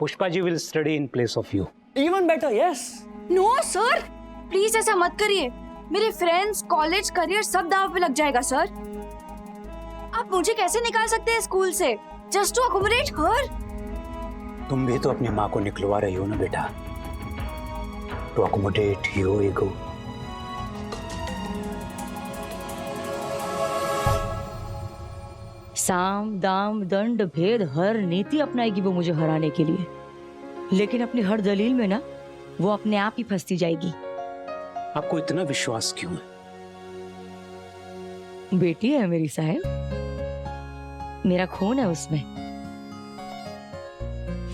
Pushpa ji will study in place of you. Even better, yes. No sir, please ऐसा मत करिए। मेरे फ्रेंड्स, कॉलेज, करियर सब दांव पे लग जाएगा सर। आप मुझे कैसे निकाल सकते हैं स्कूल से जस्ट टू अकोमोडेट हर? तुम भी तो अपनी माँ को निकलवा रही हो ना बेटा, टू अकोमोडेट योर ईगो। साम दाम दंड भेद हर नीति अपनाएगी वो मुझे हराने के लिए, लेकिन अपनी हर दलील में ना वो अपने आप ही फंसती जाएगी। आपको इतना विश्वास क्यों है? बेटी है मेरी साहब, मेरा खून है उसमें।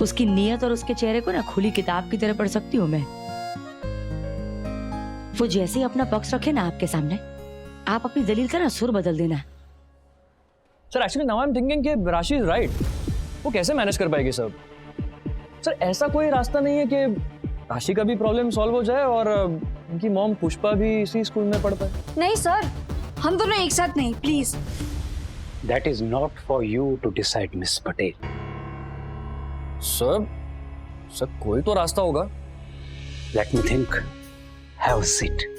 उसकी नीयत और उसके चेहरे को ना खुली किताब की तरह पढ़ सकती हूँ मैं। वो जैसे ही अपना पक्ष रखे ना आपके सामने, आप अपनी दलील का ना सुर बदल देना। Sir actually now I am thinking कि राशि इज राइट। वो कैसे मैनेज कर पाएगी सर? सर ऐसा कोई रास्ता नहीं है कि राशि का भी प्रॉब्लम सॉल्व हो जाए और उनकी मॉम पुष्पा भी इसी स्कूल में पढ़ पाए? नहीं सर, हम दोनों एक साथ नहीं, please. That is not for you to decide miss Patel. Sir कोई तो रास्ता होगा। Let me think, have a seat.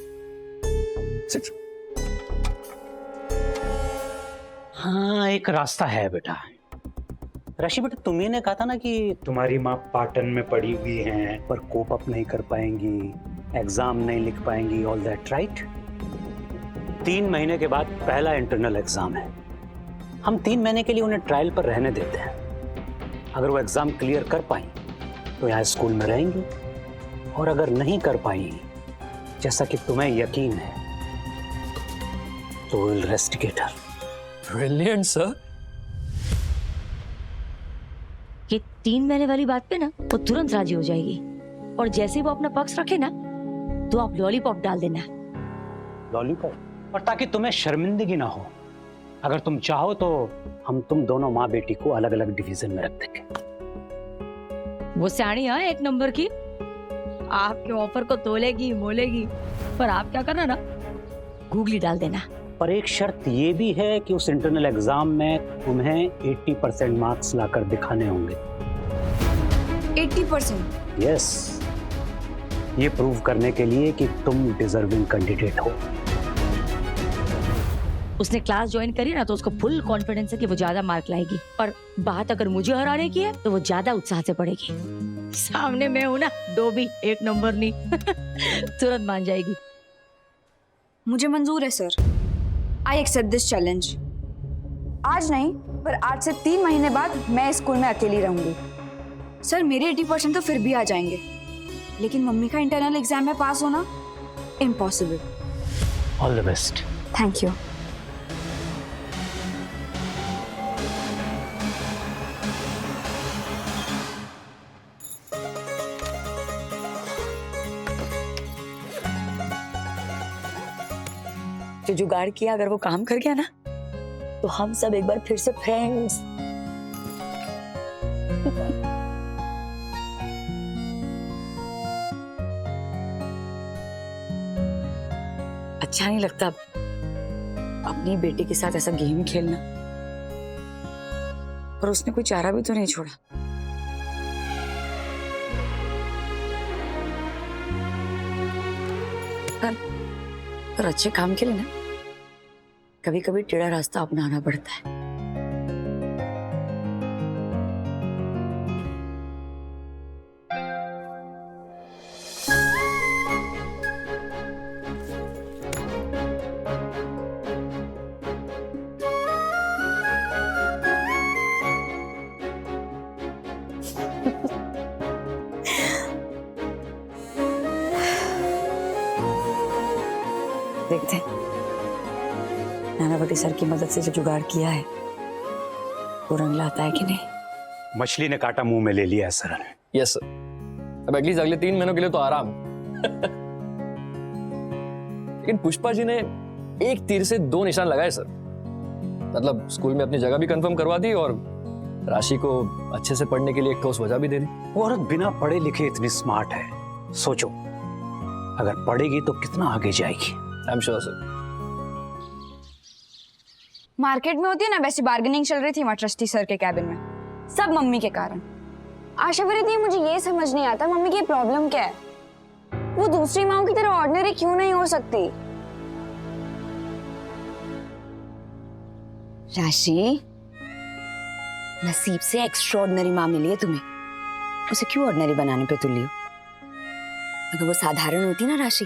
हाँ, एक रास्ता है बेटा। राशि बेटा, तुम्ही ने कहा था ना कि तुम्हारी माँ पाटन में पड़ी हुई हैं, पर कोप अप नहीं कर पाएंगी, एग्जाम नहीं लिख पाएंगी, ऑल दैट राइट? 3 महीने के बाद पहला इंटरनल एग्जाम है। हम 3 महीने के लिए उन्हें ट्रायल पर रहने देते हैं। अगर वो एग्जाम क्लियर कर पाई तो यहाँ स्कूल में रहेंगी, और अगर नहीं कर पाई, जैसा कि तुम्हें यकीन है, तो will rusticate her. Brilliant sir. ये 3 महीने वाली बात पे ना वो तुरंत राजी हो जाएगी, और जैसे वो अपना पक्ष रखे ना तो आप लॉलीपॉप डाल देना। लॉलीपॉप? और ताकि तुम्हें शर्मिंदगी ना हो, अगर तुम चाहो तो हम तुम दोनों माँ बेटी को अलग अलग डिवीजन में रख देंगे। वो सियाणी है 1 नंबर की, आपके ऑफर को तोलेगी मोलेगी, पर आप क्या करना ना, गूगली डाल देना। पर एक शर्त ये भी है कि उस इंटरनल एग्जाम में तुम्हें 80% मार्क्स लाकर दिखाने होंगे। 80%? यस, ये प्रूव करने के लिए कि तुम डिजर्विंग कैंडिडेट हो। उसने क्लास ज्वाइन करी ना तो उसको फुल कॉन्फिडेंस है कि वो ज्यादा मार्क लाएगी, और बात अगर मुझे हराने की है तो वो ज्यादा उत्साह से पढ़ेगी। सामने मैं हूं ना, डोबी 1 नंबर नहीं। तुरंत मान जाएगी। मुझे मंजूर है sir, I accept this challenge. आज नहीं, पर आज से 3 महीने बाद मैं स्कूल में अकेली रहूंगी। सर मेरे 80% तो फिर भी आ जाएंगे, लेकिन मम्मी का इंटरनल एग्जाम में पास होना impossible. All the best. Thank you. जो जुगाड़ किया अगर वो काम कर गया ना तो हम सब एक बार फिर से फ्रेंड्स। अच्छा नहीं लगता अपनी बेटी के साथ ऐसा गेम खेलना, पर उसने कोई चारा भी तो नहीं छोड़ा। पर अच्छे काम के लिए ना कभी कभी टेढ़ा रास्ता अपनाना पड़ता है। देखते हैं नानावती सर की मदद से जो जुगाड़ किया है वो रंग लाता है कि नहीं। मछली ने काटा मुंह में ले लिया है सर ने। यस सर, अब एटलीस्ट अगले 3 महीनों के लिए तो आराम। लेकिन पुष्पा जी ने एक तीर से 2 निशान लगाए सर। मतलब स्कूल में अपनी जगह भी कंफर्म करवा दी और राशि को अच्छे से पढ़ने के लिए एक ठोस वजह भी दे दी। वो औरत बिना पढ़े लिखे इतनी स्मार्ट है, सोचो अगर पढ़ेगी तो कितना आगे जाएगी। I am sure sir. Market में होती है ना वैसी बार्गेनिंग चल रही थी वहां ट्रस्टी सर के कैबिन में, सब मम्मी के कारण। आशावरी दी, मुझे ये समझ नहीं आता मम्मी की प्रॉब्लम क्या है। वो दूसरी माओं की तरह ऑर्डिनरी क्यों नहीं हो सकती? राशि, नसीब से एक्स्ट्राऑर्डिनरी माँ मिली है तुम्हें, उसे क्यों ऑर्डिनरी बनाने पे तुली हो? अगर वो साधारण होती ना राशि,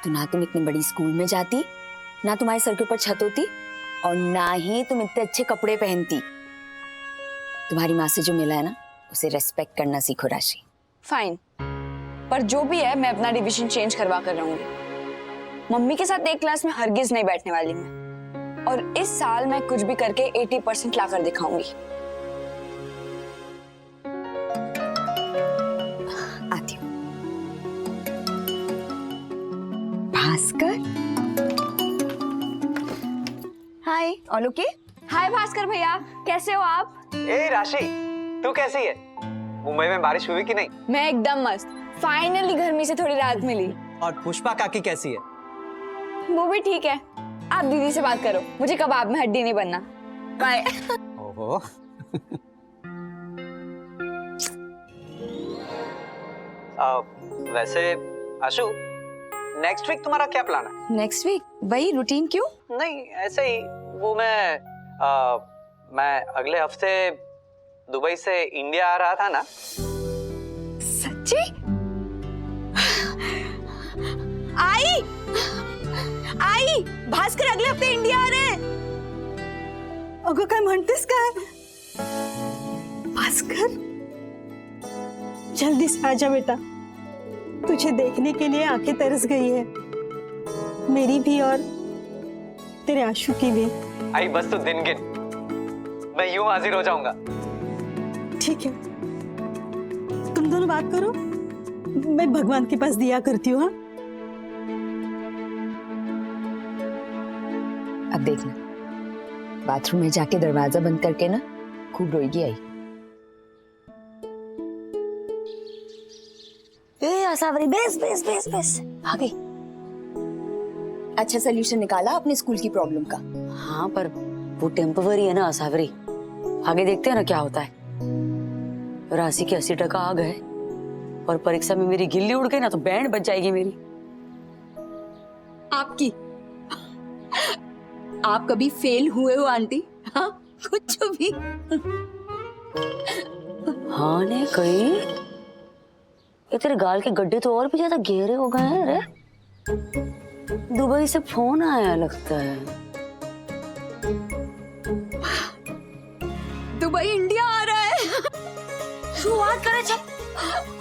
तो ना तुम इतनी बड़ी स्कूल में जाती, ना तुम्हारे सर के ऊपर छत होती, और ना ही तुम इतने अच्छे कपड़े पहनती। तुम्हारी माँ से जो मिला है ना, उसे रेस्पेक्ट करना सीखो राशि। फाइन, पर जो भी है मैं अपना डिवीजन चेंज करवा कर रहूंगी। मम्मी के साथ एक क्लास में हरगिज नहीं बैठने वाली मैं, और इस साल मैं कुछ भी करके 80% ला कर दिखाऊंगी। आती हूँ। Bhaskar, hi. All okay? Hi Bhaskar भैया, कैसे हो आप? ए राशि, तू कैसी है? मुंबई में बारिश हुई कि नहीं? मैं एकदम मस्त, फाइनली गर्मी से थोड़ी राहत मिली। और पुष्पा काकी कैसी है? वो भी ठीक है। आप दीदी से बात करो, मुझे कबाब में हड्डी नहीं बनना। बाय। ओहो। वैसे आशु, नेक्स्ट वीक तुम्हारा क्या प्लान है? नेक्स्ट वीक वही रूटीन। क्यों? नहीं, ऐसे ही। वो मैं अगले हफ्ते दुबई से इंडिया आ रहा था ना। सच्ची? आई भास्कर अगले हफ्ते इंडिया आ रहे हैं। अगं काय म्हणतेस काय? भास्कर, जल्दी से आजा बेटा, तुझे देखने के लिए आंखें तरस गई है, मेरी भी और तेरे आशु की भी। आई बस तो दिन गिन, मैं यूं हाजिर हो जाऊंगा। ठीक है, तुम दोनों बात करो, मैं भगवान के पास दिया करती हूँ। हाँ, अब देखना, बाथरूम में जाके दरवाजा बंद करके ना खूब रोएगी। आई आशावरी, बेस बेस बेस बेस आ गई। अच्छा सोल्यूशन निकाला अपने स्कूल की प्रॉब्लम का? हाँ, पर वो टेम्पररी है ना आशावरी, आगे देखते हैं ना क्या होता है। राशि के 80% आ गए और परीक्षा में मेरी गिल्ली उड़ गई ना तो बैंड बच जाएगी मेरी। आपकी आप कभी फेल हुए हो आंटी? हाँ, कुछ भी। हाँ ने कही, ये तेरे गाल के गड्ढे तो और भी ज्यादा गहरे हो गए हैं रे। दुबई से फोन आया लगता है। दुबई इंडिया आ रहा है। शुरुआत करे जब।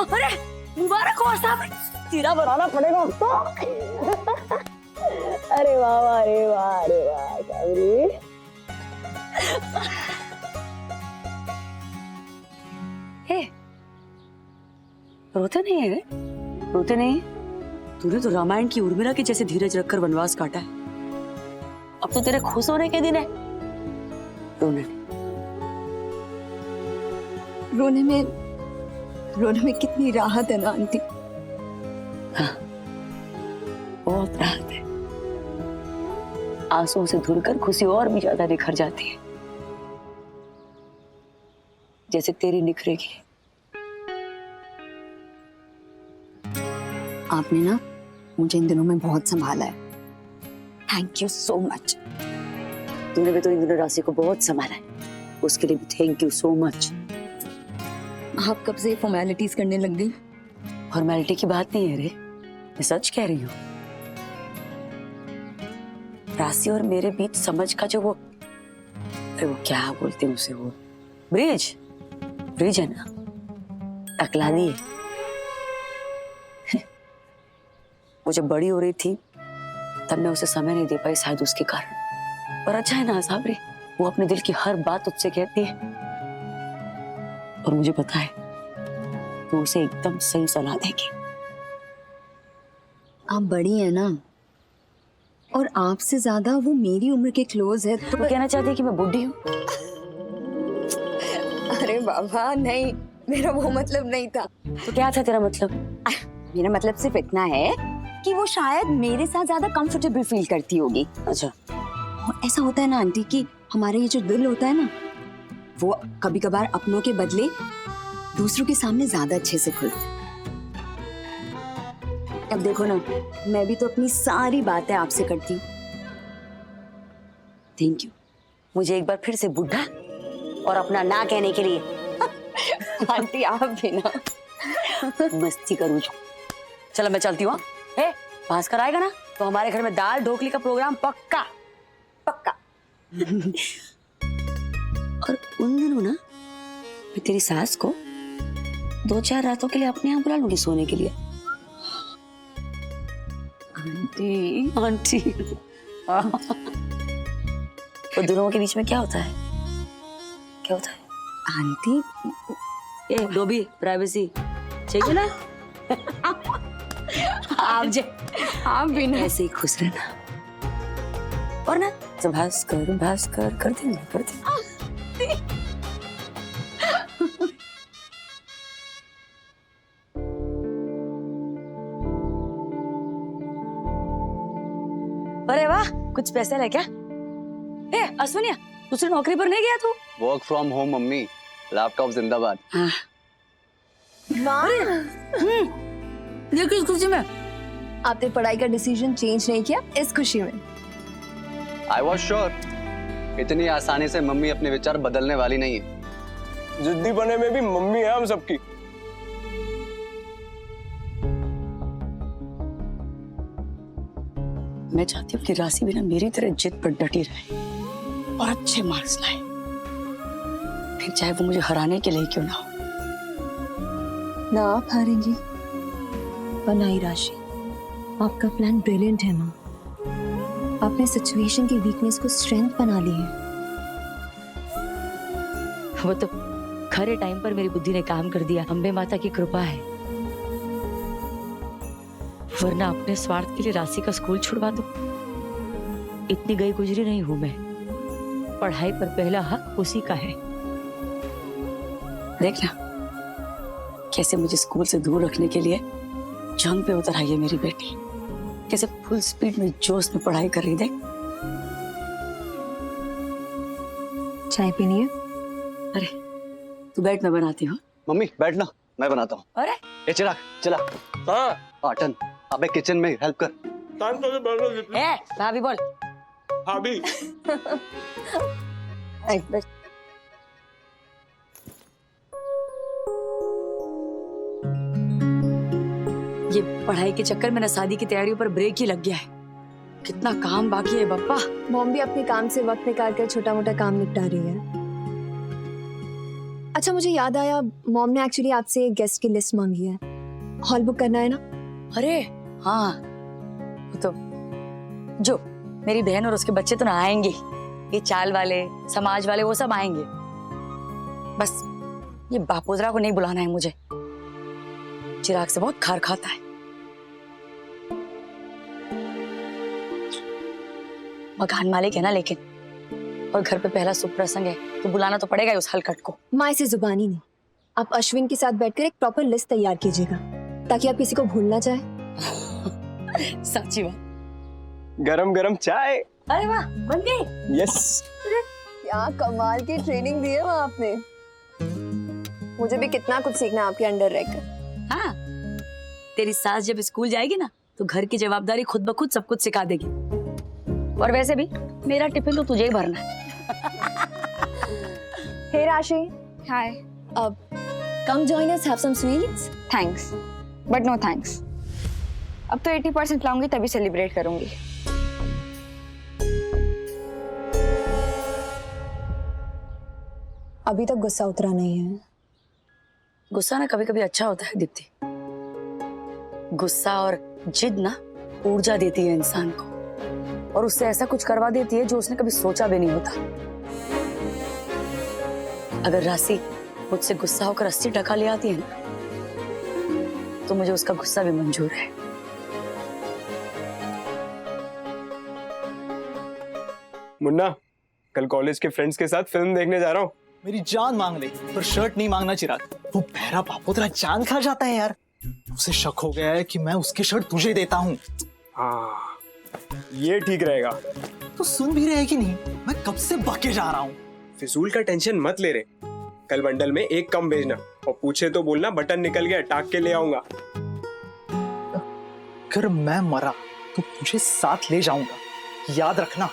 अरे मुबारक हो आशावरी, तेरा बनाना पड़ेगा तो। अरे वाह वाह, अरे वाह, अरे वाह आशावरी। रोते नहीं है? रोते नहीं? तूने तो रामायण की उर्मिला के जैसे धीरज रखकर वनवास काटा है। अब तो तेरे खुश होने के दिन है। रोने रोने में कितनी राहत है ना आंटी। हाँ, बहुत राहत है। आंसुओं से धुलकर खुशी और भी ज्यादा निखर जाती है, जैसे तेरी निखरेगी। आपने ना मुझे इन दिनों में बहुत संभाला है, थैंक यू सो मच। तूने भी तो इन दिनों राशि को बहुत संभाला है, उसके लिए भी थैंक यू सो मच। आप कब से फॉर्मेलिटीज करने लग गई? फॉर्मेलिटी की बात नहीं है रे, मैं सच कह रही हूँ। राशि और मेरे बीच समझ का जो वो क्या बोलते हैं उसे, वो ब्रिज है ना, टकला दी है। वो जब बड़ी हो रही थी तब मैं उसे समय नहीं दे पाई, शायद उसके कारण। पर अच्छा है ना आशावरी, वो अपने दिल की हर बात तुझसे कहती है और मुझे पता है तो उसे एकदम सही सलाह देगी। आप बड़ी है ना, और आपसे ज्यादा वो मेरी उम्र के क्लोज है। तो कहना चाहती है कि मैं बुढ़ी हूँ? अरे बाबा नहीं, मेरा वो मतलब नहीं था। तो क्या था तेरा मतलब? मेरा मतलब सिर्फ इतना है कि वो शायद मेरे साथ ज्यादा कंफर्टेबल फील करती होगी। अच्छा, और ऐसा होता है ना आंटी कि हमारे ये जो दिल होता है ना, वो कभी कभार अपनों के बदले दूसरों के सामने ज्यादा अच्छे से खुलते हैं। अब देखो ना, मैं भी तो अपनी सारी बातें आपसे करती हूँ। थैंक यू मुझे एक बार फिर से बुढ़ा और अपना ना कहने के लिए। आंटी आप भी ना मस्ती करूँ। चलो मैं चलती हूँ। भास्कर आएगा ना तो हमारे घर में दाल ढोकली का प्रोग्राम पक्का पक्का। और उन दिनों ना मैं तेरी सास को 2-4 रातों के लिए अपने यहाँ बुला लूंगी सोने के लिए। आंटी आंटी वो दोनों के बीच में क्या होता है? क्या होता है आंटी? ये डोबी प्राइवेसी चाहिए ना? आप भी ना ऐसे ही खुश रहना और ना तो भास्कर भास्कर कर देंगे। अरे वाह कुछ पैसे ले क्या? अश्विनिया दूसरी नौकरी पर नहीं गया तू? Work from home mummy, laptop जिंदाबाद। ये किस खुशी में? आपने पढ़ाई का डिसीजन चेंज नहीं किया इस खुशी में? आई वॉज श्योर इतनी आसानी से मम्मी अपने विचार बदलने वाली नहीं है। जिद्दी बने में भी मम्मी है हम सबकी। मैं चाहती हूँ कि राशि भी ना मेरी तरह जिद पर डटी रहे और अच्छे मार्क्स लाए, फिर चाहे वो मुझे हराने के लिए क्यों ना हो। ना आप हारेंगी पर ना ही राशि। आपका प्लान ब्रिलियंट है माँ। आपने सिचुएशन की वीकनेस को स्ट्रेंथ बना ली है। वो तो खरे टाइम पर मेरी बुद्धि ने काम कर दिया। अम्बे माता की कृपा है, वरना अपने स्वार्थ के लिए राशि का स्कूल छुड़वा दो। इतनी गई गुजरी नहीं हूं मैं। पढ़ाई पर पहला हक उसी का है। देखना कैसे मुझे स्कूल से दूर रखने के लिए जंग पे उतर आई है मेरी बेटी। कैसे फुल स्पीड में जोश में पढ़ाई कर रही। देख चाय पीनी है? अरे तू बैठ मैं बनाती हूँ। मम्मी बैठना मैं बनाता हूँ। अरे ए चिराग चला। हाँ पाटन अबे किचन में हेल्प कर। टाइम तो बर्गर जितनी। भाभी बोल। भाभी ये पढ़ाई के चक्कर में ना शादी की तैयारियों पर ब्रेक ही लग गया है। कितना काम बाकी है बप्पा। मॉम भी अपने काम से वक्त निकाल कर छोटा मोटा काम निपटा रही है। अच्छा मुझे याद आया, मॉम ने एक्चुअली आपसे गेस्ट की लिस्ट मांगी है। हॉल बुक करना है ना? अरे हाँ वो तो जो मेरी बहन और उसके बच्चे तो ना आएंगे, ये चाल वाले समाज वाले वो सब आएंगे। बस ये बापोदरा को नहीं बुलाना है मुझे। चिराग से बहुत खार खाता है। मकान मालिक है ना लेकिन, और घर पे पहला शुभ प्रसंग है तो बुलाना तो पड़ेगा उस हलकट को। माँ इसे जुबानी नहीं, आप अश्विन के साथ बैठकर एक प्रॉपर लिस्ट तैयार कीजिएगा ताकि आप किसी को भूल ना जाए। सच्ची बात। गरम गरम चाय। अरे वाह बन गई। यस क्या कमाल की ट्रेनिंग दी है वहाँ आपने। मुझे भी कितना कुछ सीखना है आपके अंडर रहकर। हाँ तेरी सास जब स्कूल जाएगी ना तो घर की जवाबदारी खुद ब खुद सब कुछ सिखा देगी। और वैसे भी मेरा टिफिन तो तुझे ही भरना है। हे राशि, हाय। अब come join us, have some sweets. Thanks but no thanks. अब तो 80% लाऊंगी तभी सेलिब्रेट करूंगी। अभी तक गुस्सा उतरा नहीं है। गुस्सा ना कभी कभी अच्छा होता है दीप्ति। गुस्सा और जिद ना ऊर्जा देती है इंसान को और उससे ऐसा कुछ करवा देती है जो उसने कभी सोचा भी नहीं होता। अगर राशि मुझसे गुस्सा होकर 80 टका ले आती है ना तो मुझे उसका गुस्सा भी मंजूर है। मुन्ना कल कॉलेज के फ्रेंड्स के साथ फिल्म देखने जा रहा हूँ। मेरी जान मांग ले पर शर्ट नहीं मांगना चिराग। वो बहरा बापोतरा जान खा जाता है यार। उसे शक हो गया है कि मैं उसकी शर्ट तुझे देता हूँ। हाँ ये ठीक रहेगा। तो सुन भी रहे कि नहीं, मैं कब से बके जा रहा हूँ। फिजूल का टेंशन मत ले रे, कल बंडल में एक कम भेजना, और पूछे तो बोलना बटन निकल गया, टाक के ले आऊंगा। अगर मैं मरा तो तुझे साथ ले जाऊंगा, याद रखना।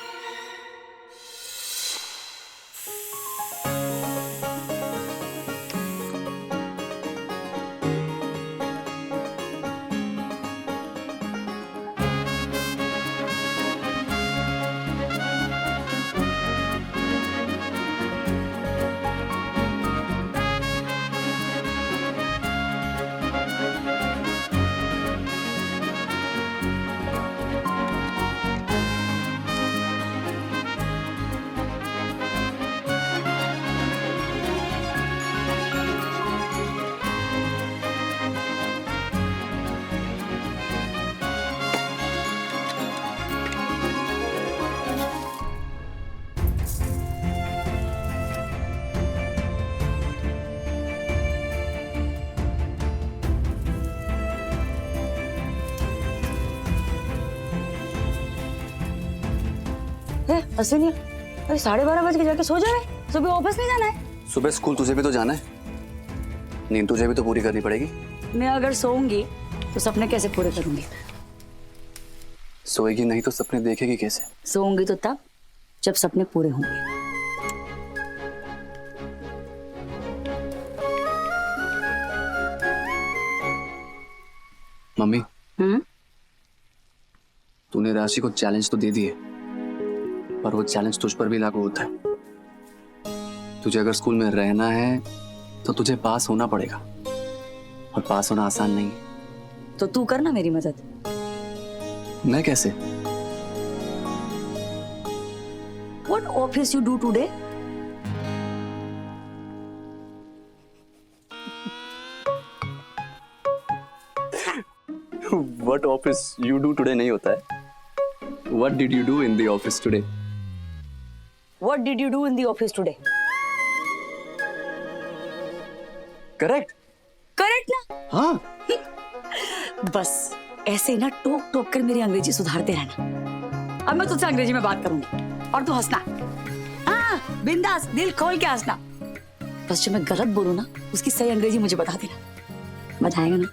अश्विनी, अरे 12:30 बज के जाके सो जा रहे, सुबह ऑफिस नहीं जाना है? सुबह स्कूल तुझे भी तो जाना है, नींद तुझे भी तो पूरी करनी पड़ेगी। मैं अगर सोऊंगी तो सपने कैसे पूरे करूंगी? सोएगी नहीं तो सपने देखेगी कैसे? सोऊंगी तो तब जब सपने पूरे होंगे। मम्मी, तूने राशि को चैलेंज तो दे दिए, पर वो चैलेंज तुझ पर भी लागू होता है। तुझे अगर स्कूल में रहना है तो तुझे पास होना पड़ेगा, और पास होना आसान नहीं है। तो तू करना मेरी मदद। मैं कैसे? What office you do today? What office you do today नहीं होता है। What did you do in the office today? What did you do in the office today? Correct? Correct ना? हाँ। बस ऐसे ही ना टोक टोक कर मेरी अंग्रेजी सुधारते रहना। अब मैं तुझसे अंग्रेजी में बात करूंगी और तू हंसना। हाँ, बिंदास, दिल खोल के हंसना। बस जो मैं गलत बोलूं ना, उसकी सही अंग्रेजी मुझे बता देना। बताएगा ना?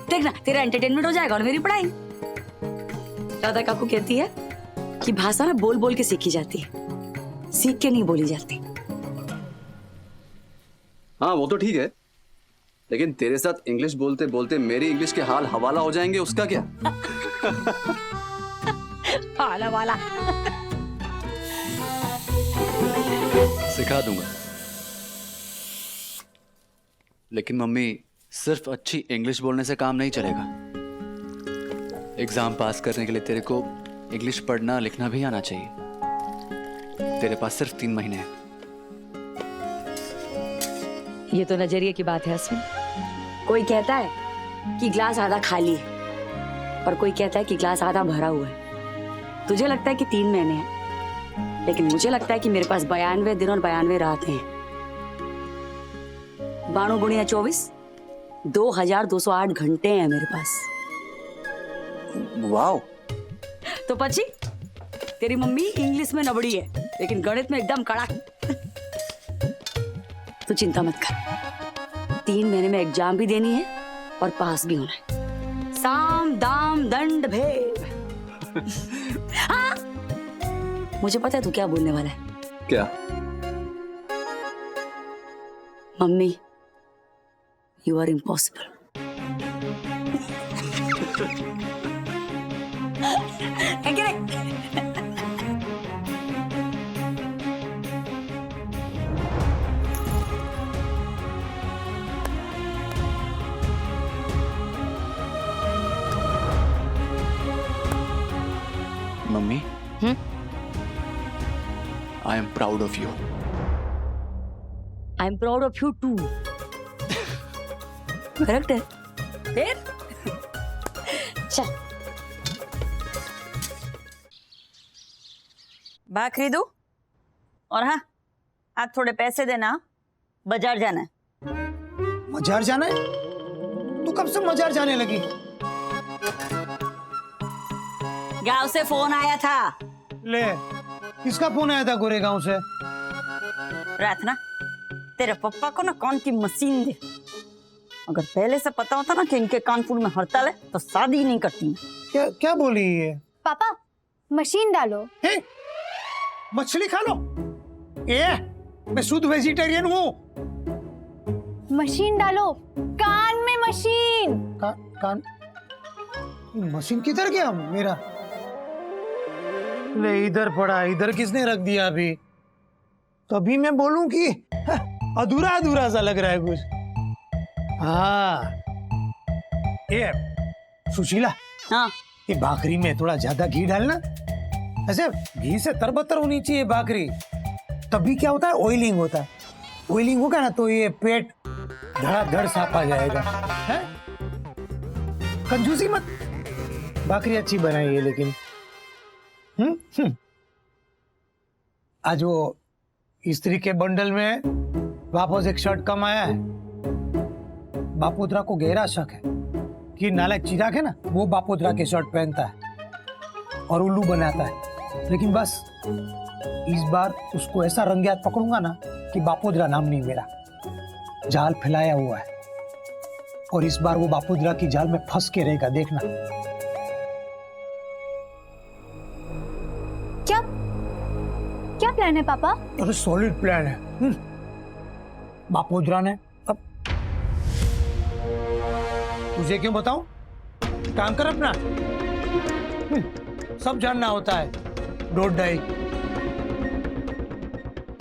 देखना, तेरा एंटरटेनमेंट हो जाएगा और मेरी पढ़ाई। राधा काकू कहती है कि भाषा ना बोल बोल के सीखी जाती है, सीख के नहीं बोली जाती। हाँ वो तो ठीक है, लेकिन तेरे साथ इंग्लिश बोलते बोलते मेरी इंग्लिश के हाल हवाला हो जाएंगे, उसका क्या? हाला वाला सिखा दूंगा। लेकिन मम्मी, सिर्फ अच्छी इंग्लिश बोलने से काम नहीं चलेगा। एग्जाम पास करने के लिए तेरे को इंग्लिश पढ़ना लिखना भी आना चाहिए। तेरे पास सिर्फ 3 महीने हैं। ये तो नजरिए की बात है अश्विन। कोई कहता है कि ग्लास आधा खाली है और कोई कहता है कि ग्लास आधा भरा हुआ है। तुझे लगता है कि 3 महीने हैं, लेकिन मुझे लगता है कि मेरे पास 92 दिन और 92 रातें हैं। 92 गुणिया 24, 2208 घंटे हैं मेरे पास। वाओ। तो पची, तेरी मम्मी इंग्लिश में नबड़ी है, लेकिन गणित में एकदम कड़क। तू चिंता मत कर, 3 महीने में एग्जाम भी देनी है और पास भी होना है। साम दाम दंड भेद। हाँ, मुझे पता है तू क्या बोलने वाला है। क्या? Mummy, you are impossible. Mummy, I am proud of you. I am proud of you too. Correct है। फिर चल बैग खरीदू, और हाँ, आज थोड़े पैसे देना, बाजार जाना है। मजार जाना है? तू कब से मजार जाने लगी? गांव से फोन आया था। ले, किसका फोन आया था गोरेगांव से? प्रार्थना, तेरे पापा को ना कान की मशीन दे। अगर पहले से पता होता ना कि इनके कानपुर में हड़ताल है तो शादी ही नहीं करती। क्या क्या बोली ये? पापा मशीन डालो। हे? मछली खा लो। मैं शुद्ध वेजिटेरियन हूँ। मशीन डालो, कान में मशीन। कान मशीन किधर गया मेरा? ले इधर पड़ा, इधर किसने रख दिया अभी? तो अभी मैं बोलूं कि अधूरा अधूरा सा लग रहा है कुछ। हाँ ये सुशीला, हाँ ये भाकरी में थोड़ा ज्यादा घी डालना। ऐसे घी से तरबतर होनी चाहिए भाकरी, तभी क्या होता है, ऑयलिंग होता है। ऑयलिंग होगा ना तो ये पेट धड़ाधड़ साफ आ जाएगा। है? कंजूसी मत, भाकरी अच्छी बनाई है लेकिन। आज वो स्त्री के बंडल में वापस एक शर्ट कम आया है। बापोद्रा को गहरा शक है कि नालायक चिराग है ना, वो बापोद्रा के शर्ट पहनता है और उल्लू बनाता है। लेकिन बस इस बार उसको ऐसा रंगे हाथ पकड़ूंगा ना कि बापोद्रा नाम नहीं मेरा। जाल फैलाया हुआ है और इस बार वो बापोद्रा की जाल में फंस के रहेगा, देखना। क्या क्या प्लान है पापा? अरे सॉलिड प्लान है। बापोद्रा ने अब तुझे क्यों बताऊं? काम कर अपना। सब जानना होता है, डोंट डाई।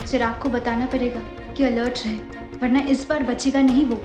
चिराग को बताना पड़ेगा कि अलर्ट रहे, वरना इस बार बचेगा नहीं वो।